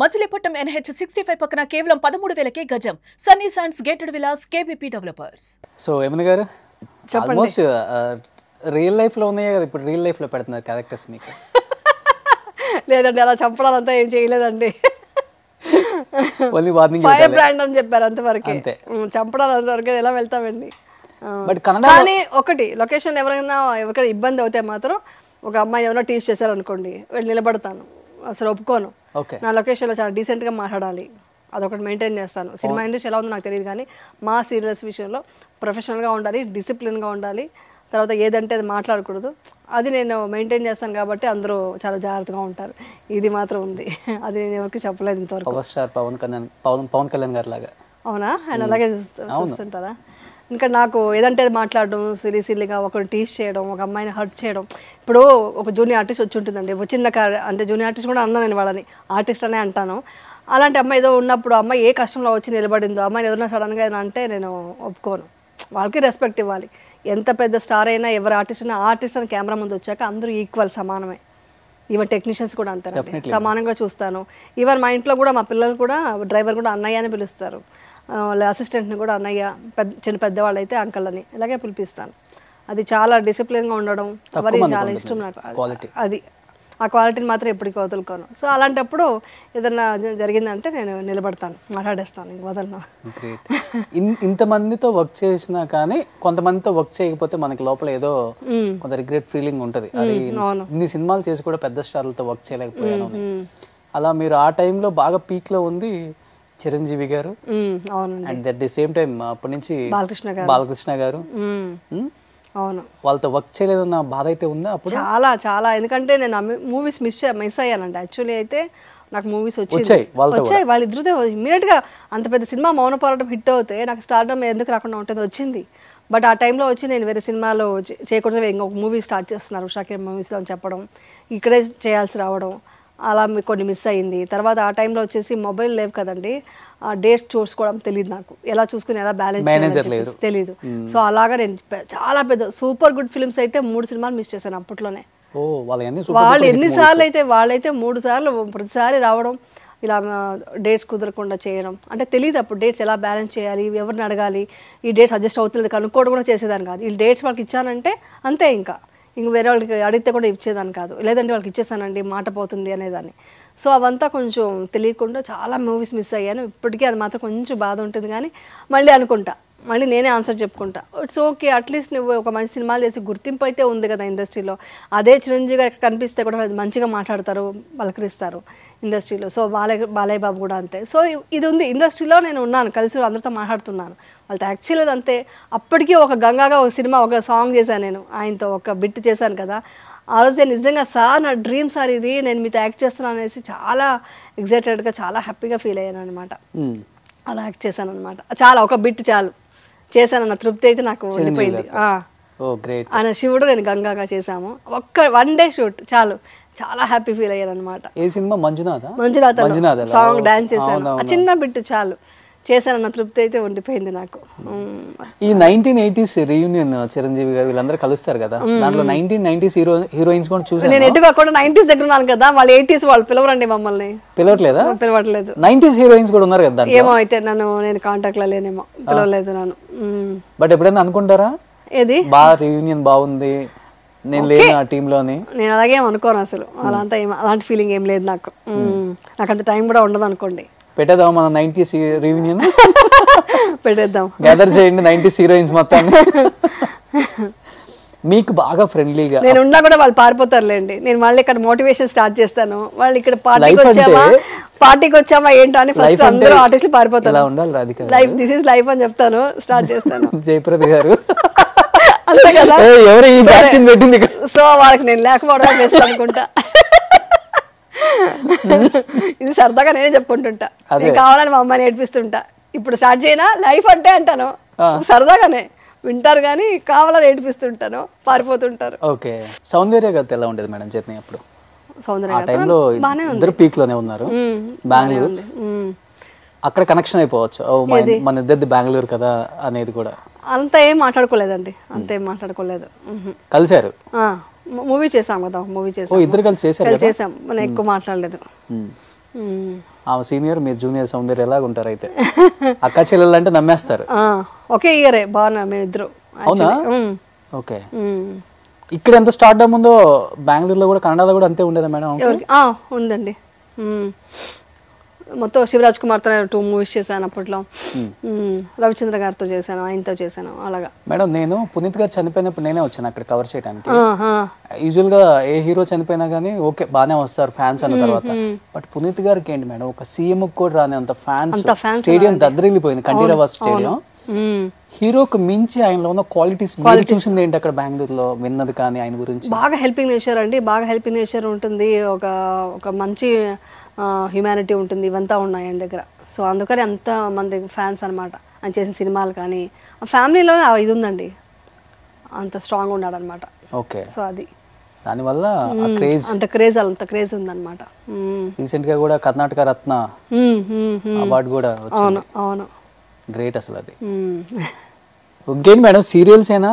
Machilipatnam NH 65 పక్కన కేవలం 13,000కే గజం. Sunny sands gated Vilas KBP developers. So Yamuna గారు ఆల్మోస్ట్ రియల్ లైఫ్ లో ఉన్నాయి కదా, ఇప్పుడు రియల్ లైఫ్ లో పెడుతున్నారు క్యారెక్టర్స్ మీకు? లేదండి, అలా చంపడాలంతా ఏం చేయలేదండి. ఓన్లీ వార్నింగ్ ఫైర్ బ్రాండ్ అని చెప్పారు అంతవరకే. చంపడాలు అంతవరకే ఎలా వెళ్తామండి. బట్ కన్నడ కానీ ఒకటి లొకేషన్ ఎవరైనా ఇబ్బంది అవుతే మాత్రం ఒక అమ్మాయి ఏమైనా టీచ్ చేశారనుకోండి, వెళ్ళి నిలబడతాను, అసలు ఒప్పుకోను. నా లొకేషన్లో చాలా డీసెంట్గా మాట్లాడాలి, అదొకటి మెయింటైన్ చేస్తాను. సినిమా ఇండస్ట్రీ ఎలా ఉందో నాకు తెలియదు కానీ మా సీరియల్స్ విషయంలో ప్రొఫెషనల్గా ఉండాలి, డిసిప్లిన్గా ఉండాలి, తర్వాత ఏదంటే అది మాట్లాడకూడదు, అది నేను మెయింటైన్ చేస్తాను. కాబట్టి అందరూ చాలా జాగ్రత్తగా ఉంటారు. ఇది మాత్రం ఉంది, అది నేను ఎవరికి చెప్పలేదు ఇంతవరకు. పవర్ స్టార్ పవన్ కళ్యాణ్ గారు లాగా. అవునా? ఆయన అలాగే చూస్తుంటారా? ఇంకా నాకు ఏదంటే అది మాట్లాడడం, సిల్లీగా ఒకరు టీచ్ చేయడం, ఒక అమ్మాయిని హర్ట్ చేయడం. ఇప్పుడు ఒక జూనియర్ ఆర్టిస్ట్ వచ్చి ఉంటుందండి, ఒక చిన్న అంటే జూనియర్ ఆర్టిస్ట్ కూడా అన్నాను నేను, వాళ్ళని ఆర్టిస్ట్ అనే అంటాను. అలాంటి అమ్మాయి ఏదో ఉన్నప్పుడు అమ్మాయి ఏ కష్టంలో వచ్చి నిలబడిందో, అమ్మాయిని ఎవరైనా సడన్గా అంటే నేను ఒప్పుకోను. వాళ్ళకి రెస్పెక్ట్ ఇవ్వాలి. ఎంత పెద్ద స్టార్ అయినా, ఎవరు ఆర్టిస్ట్ అయినా, ఆర్టిస్ట్ అని కెమెరా ముందు వచ్చాక అందరూ ఈక్వల్, సమానమే. ఈవెన్ టెక్నీషియన్స్ కూడా అంటారు, సమానంగా చూస్తాను. ఈవెన్ మా ఇంట్లో కూడా మా పిల్లలు కూడా డ్రైవర్ కూడా అన్నయ్య అని పిలుస్తారు, వాళ్ళ అసిస్టెంట్ని కూడా అన్నయ్య, చిన్న పెద్దవాళ్ళు అయితే అంకల్ అని ఇలాగే పిలిపిస్తాను. అది చాలా డిసిప్లిన్గా ఉండడం మరి చాలా ఇష్టం నాకు. అది ఆ క్వాలిటీని మాత్రం ఎప్పటికీ వదులుకోను. సో అలాంటప్పుడు ఏదన్నా జరిగిందంటే నేను నిలబడతాను, మాట్లాడేస్తాను, ఇంక వదలను. ఇంతమందితో వర్క్ చేసినా కానీ కొంతమందితో వర్క్ చేయకపోతే మనకి లోపల ఏదో కొంత రిగ్రెట్ ఫీలింగ్ ఉంటుంది. అది ఇన్ని సినిమాలు చేసి కూడా పెద్ద స్టార్లతో వర్క్ చేయలేకపోయాను. అలా మీరు ఆ టైంలో బాగా పీక్లో ఉంది చిరంజీవి గారు, and at the same time అప్పటి నుంచి బాలకృష్ణ గారు. అవును, వాళ్ళతో వర్క్ చేయలేదన్న బాధ అయితే ఉందా అప్పుడు? చాలా చాలా. ఎందుకంటే నేను మూవీస్ మిస్ అయ్యానండి. యాక్చువల్లీ అయితే నాకు మూవీస్ వచ్చాయి, వాళ్ళిద్దరితో ఇమీడియట్గా అంత పెద్ద సినిమా మౌన పోరాటం హిట్ అవుతే నాకు స్టార్డమ్ ఎందుకు రాకుండా ఉంటుంది, వచ్చింది. బట్ ఆ టైంలో వచ్చి నేను వేరే సినిమాలో చేయకూడదు, ఇంకొక మూవీ స్టార్ట్ చేస్తున్నారు ఉషాకి మూవీస్లో అని చెప్పడం, ఇక్కడే చేయాల్సి రావడం, అలా కొన్ని మిస్ అయింది. తర్వాత ఆ టైంలో వచ్చేసి మొబైల్ లేవు కదండి, ఆ డేట్స్ చూసుకోవడం తెలియదు నాకు, ఎలా చూసుకుని ఎలా బ్యాలెన్స్ చేయాలి తెలియదు. సో అలాగా నేను చాలా పెద్ద సూపర్ గుడ్ ఫిల్మ్స్ అయితే 3 సినిమాలు మిస్ చేశాను అప్పట్లోనే. వాళ్ళు ఎన్నిసార్లు అయితే వాళ్ళైతే 3 సార్లు ప్రతిసారి రావడం, ఇలా డేట్స్ కుదరకుండా చేయడం, అంటే తెలియదు అప్పుడు డేట్స్ ఎలా బ్యాలెన్స్ చేయాలి, ఎవరిని అడగాలి, ఈ డేట్స్ అడ్జస్ట్ అవుతుంది కనుక్కోవడం కూడా చేసేదాన్ని కాదు. ఈ డేట్స్ వాళ్ళకి ఇచ్చానంటే అంతే, ఇంక వేరే వాళ్ళకి అడిగితే కూడా ఇచ్చేదాన్ని కాదు, లేదంటే వాళ్ళకి ఇచ్చేసానండి మాట పోతుంది అనేదాన్ని. సో అవంతా కొంచెం తెలియకుండా చాలా మూవీస్ మిస్ అయ్యాను. ఇప్పటికీ అది మాత్రం కొంచెం బాధ ఉంటుంది, కానీ మళ్ళీ అనుకుంటా, మళ్ళీ నేనే ఆన్సర్ చెప్పుకుంటా, ఇట్స్ ఓకే, అట్లీస్ట్ నువ్వు ఒక మంచి సినిమాలు చేసి గుర్తింపు అయితే ఉంది కదా ఇండస్ట్రీలో. అదే చిరంజీవి గారు కనిపిస్తే కూడా మంచిగా మాట్లాడతారు, పలకరిస్తారు ఇండస్ట్రీలో. సో బాలయ్య బాబు కూడా అంతే. సో ఇది ఉంది, ఇండస్ట్రీలో నేను ఉన్నాను, కలిసి అందరితో మాట్లాడుతున్నాను. వాళ్ళతో యాక్చువల్లీ అంతే. అప్పటికీ ఒక గంగాగా ఒక సినిమా, ఒక సాంగ్ చేశాను నేను, ఆయనతో ఒక బిట్ చేశాను కదా. ఆ రోజు నిజంగా సార్ నా డ్రీమ్ సార్ ఇది, నేను మీతో యాక్ట్ చేస్తున్నాను అనేసి చాలా ఎగ్జైటెడ్గా, చాలా హ్యాపీగా ఫీల్ అయ్యాను అనమాట. అలా యాక్ట్ చేశాను అనమాట. చాలా ఒక బిట్ చాలు చేశానన్న తృప్తి అయితే నాకు వెళ్ళిపోయింది. ఆయన శివుడు, నేను గంగాగా చేశాము, ఒక్క 1 డే షూట్ చాలు, చాలా హ్యాపీ ఫీల్ అయ్యాను అనమాట. మంజునాథ సాంగ్ డాన్స్ చేశాను, చిన్న బిట్ చాలు చేశానన్న తృప్తి అయితే ఉండిపోయింది నాకు. ఈ 1980s రీయూనియన్ చిరంజీవి గారు వీళ్ళందరూ కలుస్తారు కదా, దాంట్లో 1990s హీరోయిన్స్ కూడా చూసాను. నేను ఎటుగా కూడా 90s దగ్గర ఉన్నాను కదా, వాళ్ళు 80s వాళ్ళు పిలవరండి మమ్మల్ని. పిలవట్లేదు. 90s హీరోయిన్స్ కూడా ఉన్నారు కదా. ఏమో అయితే నేను కాంటాక్ట్ లో లేనేమో, పిలవలేదు నన్ను. బట్ ఎప్పుడైనా అనుకుంటారా ఏది బాగా రీయూనియన్ బాగుంది, నేను లేను ఆ టీమ్ లోని? నేను అలాగే అనుకోను అసలు, అలాంటి ఫీలింగ్ ఏం లేదు నాకు. నాకు అంత టైం కూడా ఉండదు అనుకోండి. పెట్టేద్దాం మనం 90s రీయూనియన్, పెట్టేద్దాం, గ్యాదర్ చేయండి 90s హీరోయిన్స్ మొత్తాన్ని. మీకు బాగా ఫ్రెండ్లీగా నేను ఉన్నా కూడా వాళ్ళు పారిపోతారులేండి. నేను మళ్ళీ ఇక్కడ మోటివేషన్ స్టార్ట్ చేస్తాను, వాళ్ళు ఇక్కడ పార్టీకి వచ్చామా ఏంటో అని ఫస్ట్ అందరూ ఆర్టిస్టులు పారిపోతారు. లైఫ్ దిస్ ఇస్ లైఫ్ అని చెప్తాను, స్టార్ట్ చేస్తాను. జయప్రద గారు అంతే కదా, పెట్టింది. సో వాళ్ళకి నేను లేకపోవడం బెస్ట్ అనుకుంటా. ఇది సరదాగా నేనే చెప్పుకుంటుంటా, నేను కావాలని మా అమ్మాయిని ఏడిపిస్తుంటా. ఇప్పుడు స్టార్ట్ చేయనా లైఫ్ అంటే అంటాను, సరదాగానే వింటారు కానీ కావాలని ఏడిపిస్తుంటాను, పారిపోతుంటారు. ఓకే, సౌందర్య గారు ఎలా ఉండేది మేడం జర్నీ అప్పుడు? సౌందర్య ఇద్దరు పీక్ లోనే ఉన్నారు, బెంగళూరు. అక్కడ కనెక్షన్ అయిపోవచ్చు, మన ఇద్దరిది బెంగళూరు కదా అనేది కూడా. అంత ఏం మాట్లాడుకోలేదండి, అంతేం మాట్లాడుకోలేదు. కలిసారు, మూవీ చేసాం కదా, మూవీ చేసాం, ఇద్దరు కలిసి చేసాం, మనం ఎక్కువ మాట్లాడలేదు. ఆమె సీనియర్, మీరు జూనియర్. సౌందర్య ఎలాగ ఉంటారు అయితే? అక్క చెల్లెలు అంటే నమ్మేస్తారు. ఒకే ఇయరే బాగున్నా మేము ఇద్దరు. అవునా? ఓకే. ఇక్కడ ఎంత స్టార్ట్ అవ్వముందో బెంగళూరులో కూడా, కన్నడలో కూడా అంతే ఉండేదా మేడం? ఉందండి. మొత్తం శివరాజ్ కుమార్తో 2 మూవీస్ చేశాను అప్పట్లో. రవిచంద్ర గారితో చేశాను, ఆయనతో చేశాను అలాగా. మేడం నేను పునీత్ గారు చనిపోయినప్పుడు నేనే వచ్చాను అక్కడ కవర్ చేయడానికి. యూజువల్ గా ఏ హీరో చనిపోయినా గానీ ఓకే బానే వస్తారు ఫ్యాన్స్ అన్న తర్వాత. బట్ పునీత్ గారికి ఏంటి మేడం, ఒక సీఎం కూడా రాని అంత ఫ్యాన్స్, స్టేడియం దద్దరిల్లిపోయింది, కంఠీరవ స్టేడియం. హీరోకు మించి ఆయనలో ఉన్న క్వాలిటీస్ మీరు చూసింది ఏంటి అక్కడ బెంగళూరులో, విన్నది కానీ ఆయన గురించి? బాగా హెల్పింగ్ నేచర్ అండి, బాగా హెల్పింగ్ నేచర్ ఉంటుంది, ఒక మంచి హ్యూమానిటీ ఉంటుంది, ఇవంతా ఉన్నాయి ఆయన దగ్గర. సో అందుకని అంత మంది ఫ్యాన్స్ అనమాట. ఆయన చేసిన సినిమాలు కానీ ఫ్యామిలీలో ఇది ఉందండి, అంత స్ట్రాంగ్ ఉన్నాడు అనమాట. ఓకే. సో అది దానివల్ల అంత క్రేజ్ ఉందన్నమాట. రీసెంట్ గా కూడా కర్ణాటక రత్న అవార్డు కూడా వచ్చింది. అవును, గ్రేట్ అసలు అది. ఇంకేంటి మేడం, సీరియల్స్ ఏనా,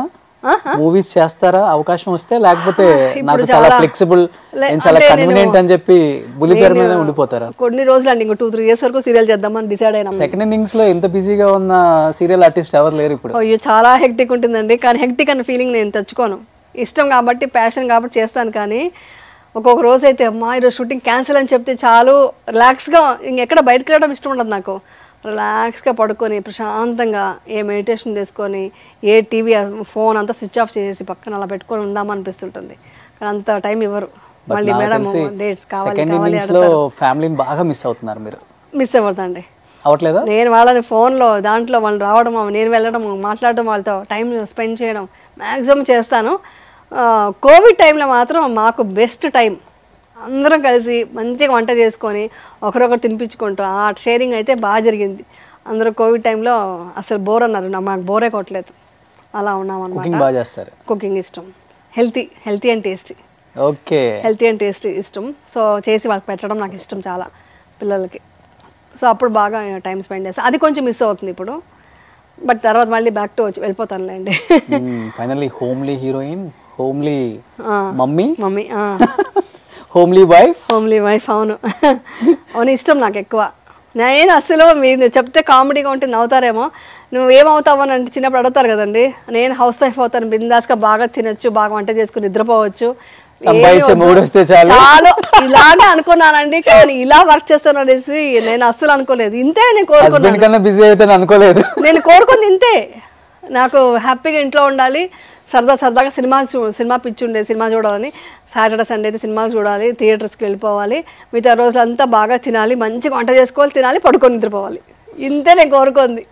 మూవీస్ చేస్తారా అవకాశం వస్తే? లేకపోతే నాకు చాలా ఫ్లెక్సిబుల్, చాలా కన్వీనియంట్ అని చెప్పి బుల్లితెర మీద ఉండిపోతారా? కొన్ని రోజులు అండి, ఇంకో 2-3 years వరకు సీరియల్ చేద్దామని డిసైడ్ అయినా. సెకండ్ ఇన్నింగ్స్ లో ఇంత బిజీగా ఉన్న సీరియల్ ఆర్టిస్ట్ ఎవరు లేరు ఇప్పుడు. అయ్యో చాలా హెక్టిక్ ఉంటుందండి, కానీ హెక్టిక్ అనే ఫీలింగ్ నేను తెచ్చుకోను. ఇష్టం కాబట్టి, ప్యాషన్ కాబట్టి చేస్తాను. కానీ ఒక్కొక్క రోజు అయితే అమ్మా ఈరోజు షూటింగ్ క్యాన్సిల్ అని చెప్తే చాలు, రిలాక్స్గా ఇంకెక్కడ బయటకు వెళ్ళడం ఇష్టం ఉండదు నాకు. రిలాక్స్గా పడుకొని ప్రశాంతంగా ఏ మెడిటేషన్ చేసుకొని, ఏ టీవీ ఫోన్ అంతా స్విచ్ ఆఫ్ చేసేసి పక్కన అలా పెట్టుకొని ఉందామనిపిస్తుంటుంది. కానీ అంత టైం ఇవ్వరు. మళ్ళీ మేడం డేట్స్ ఫ్యామిలీని బాగా మిస్ అవుతున్నారు మీరు. మిస్ అవ్వదండి, అవట్లేదా? నేను వాళ్ళని ఫోన్లో దాంట్లో వాళ్ళు రావడం, నేను వెళ్ళడం, మాట్లాడడం, వాళ్ళతో టైం స్పెండ్ చేయడం మ్యాక్సిమం చేస్తాను. కోవిడ్ టైంలో మాత్రం మాకు బెస్ట్ టైం. అందరం కలిసి మంచిగా వంట చేసుకొని ఒకరొకరు తినిపించుకుంటాం. ఆ షేరింగ్ అయితే బాగా జరిగింది. అందరూ కోవిడ్ టైంలో అసలు బోర్ అన్నారు, మాకు బోరే కొట్టలేదు. అలా ఉన్నాం అన్నమాట. కుకింగ్ ఇష్టం, healthy and tasty. Okay, healthy and tasty ఇష్టం. సో చేసి వాళ్ళకి పెట్టడం నాకు ఇష్టం చాలా, పిల్లలకి. సో అప్పుడు బాగా టైం స్పెండ్ చేస్తాను. అది కొంచెం మిస్ అవుతుంది ఇప్పుడు, బట్ తర్వాత మళ్ళీ బ్యాక్ టు వచ్చి వెళ్ళిపోతానులేండి. Finally homely heroine, homely mummy, homely wife. అవును, అవును, ఇష్టం నాకు ఎక్కువ. నేను అసలు మీరు చెప్తే కామెడీగా ఉంటే నవ్వుతారేమో, నువ్వు ఏమవుతావు అని అంటే చిన్నప్పుడు అడుగుతారు కదండి. నేను హౌస్ వైఫ్ అవుతాను, బిందాస్గా బాగా తినొచ్చు, బాగా వంట చేసుకుని నిద్రపోవచ్చు, చాలు ఇలాగే అనుకున్నానండి. కానీ ఇలా వర్క్ చేస్తాను అనేసి నేను అస్సలు అనుకోలేదు. ఇంతే నేను కోరుకున్నాను, నేను కోరుకుంది ఇంతే. నాకు హ్యాపీగా ఇంట్లో ఉండాలి, సరదాగా సినిమా పిచ్చి ఉండే, సినిమా చూడాలని. సాటర్డే సండే అయితే సినిమాకి చూడాలి, థియేటర్స్కి వెళ్ళిపోవాలి, మిగతా రోజులంతా బాగా తినాలి, మంచిగా వంట చేసుకోవాలి, తినాలి, పడుకొని నిద్రపోవాలి. ఇంతే నేను కోరుకుంది.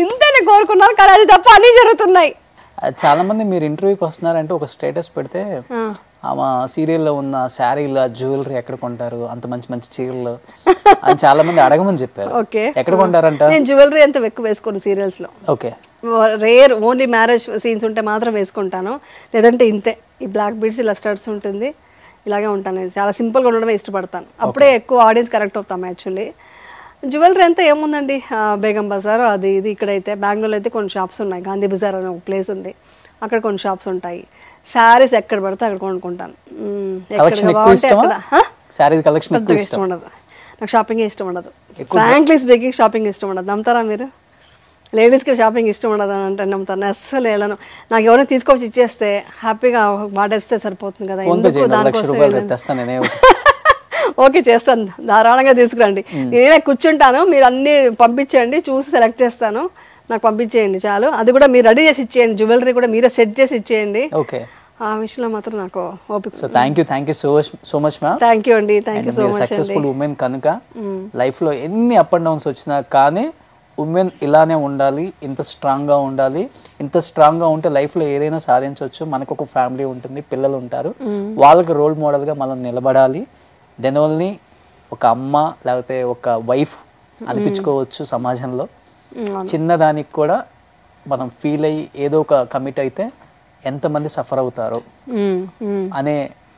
ఇంతే నేను కోరుకున్నాను, కానీ అది తప్ప అన్నీ జరుగుతున్నాయి. చాలా మంది మీరు ఇంటర్వ్యూకి వస్తున్నారంటే ఒక స్టేటస్ పెడితే ఆమె సీరియల్లో ఉన్న శారీలు, జ్యువెలరీ ఎక్కడ కొంటారు, అంత మంచి మంచి చీరలు అని చాలా మంది అడగమని చెప్పారు. ఎక్కడ కొంటారంట? నేను జ్యువెలరీ అంత ఎక్కువ వేసుకోను సీరియల్స్ లో. Okay, rare, only marriage scenes ఉంటే మాత్రం వేసుకుంటాను, లేదంటే ఇంతే. ఈ బ్లాక్ బీడ్స్, ఇలా స్టడ్స్ ఉంటుంది, ఇలాగే ఉంటాను. చాలా సింపుల్గా ఉండడమే ఇష్టపడతాను, అప్పుడే ఎక్కువ ఆడియన్స్ కరెక్ట్ అవుతాం. యాక్చువల్లీ జ్యువెలరీ అంతా ఏముందండి, బేగం బజార్ అది ఇది. ఇక్కడైతే బెంగళూరులో అయితే కొన్ని షాప్స్ ఉన్నాయి, గాంధీ బజార్ అనే ఒక ప్లేస్ ఉంది, అక్కడ కొన్ని షాప్స్ ఉంటాయి. శారీస్ ఎక్కడ పడితే అక్కడ కొనుక్కుంటాను. ఇష్టం ఉండదు నాకు, షాపింగ్ ఇష్టం ఉండదు. ఫ్రాంక్లీ స్పీకింగ్ షాపింగ్ ఇష్టం ఉండదు. నమ్ముతారా మీరు? లేడీస్కి షాపింగ్ ఇష్టం ఉండదు అని అంటే నమ్ముతాను. అస్సలు వెళ్ళను. నాకు ఎవరైనా తీసుకొచ్చి ఇచ్చేస్తే హ్యాపీగా వాడేస్తే సరిపోతుంది కదా. ఓకే, చేస్తాను, ధారాళంగా తీసుకురండి. నేనే కూర్చుంటాను, మీరు అన్ని పంపించండి, చూసి సెలెక్ట్ చేస్తాను, నాకు పంపించేయండి చాలు. అది కూడా మీరు రెడీ చేసి ఇచ్చేయండి, జ్యువెలరీ కూడా మీరే సెట్ చేసి ఇచ్చేయండి. ఓకే, ఆ విషయంలో మాత్రం నాకు ఓపిక. So thank you so much ma'am. Thank you అండి, thank you so much. Successful women కనుక లైఫ్ లో ఎన్ని అప్ అండ్ డౌన్స్ వచ్చినా కానీ ఉమెన్ ఇలానే ఉండాలి, ఇంత స్ట్రాంగ్గా ఉండాలి. ఇంత స్ట్రాంగ్గా ఉంటే లైఫ్లో ఏదైనా సాధించవచ్చు. మనకు ఒక ఫ్యామిలీ ఉంటుంది, పిల్లలు ఉంటారు, వాళ్ళకి రోల్ మోడల్గా మనం నిలబడాలి. దెన్ ఓన్లీ ఒక అమ్మ లేకపోతే ఒక వైఫ్ అనిపించుకోవచ్చు సమాజంలో. చిన్నదానికి కూడా మనం ఫీల్ అయ్యి ఏదో ఒక కమిట్ అయితే ఎంతమంది సఫర్ అవుతారో అనే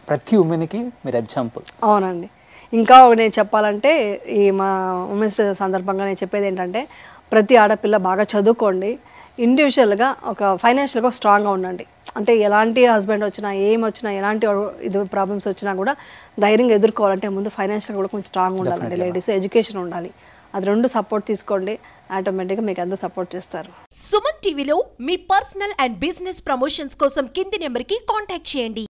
ప్రతి ఉమెన్కి మీరు ఎగ్జాంపుల్. అవునండి. ఇంకా నేను చెప్పాలంటే ఈ మా ఉమెన్స్ డే సందర్భంగా నేను చెప్పేది ఏంటంటే, ప్రతి ఆడపిల్ల బాగా చదువుకోండి, ఇండివిజువల్గా ఒక ఫైనాన్షియల్గా స్ట్రాంగ్గా ఉండండి. అంటే ఎలాంటి హస్బెండ్ వచ్చినా ఎలాంటి ఇది ప్రాబ్లమ్స్ వచ్చినా కూడా ధైర్యంగా ఎదుర్కోవాలంటే ముందు ఫైనాన్షియల్ కూడా కొంచెం స్ట్రాంగ్ ఉండాలండి లేడీస్, ఎడ్యుకేషన్ ఉండాలి. అది 2 సపోర్ట్ తీసుకోండి, ఆటోమేటిక్గా మీకు అందరూ సపోర్ట్ చేస్తారు. సుమన్ టీవీలో మీ పర్సనల్ అండ్ బిజినెస్ ప్రమోషన్స్ కోసం కింది నెంబర్కి కాంటాక్ట్ చేయండి.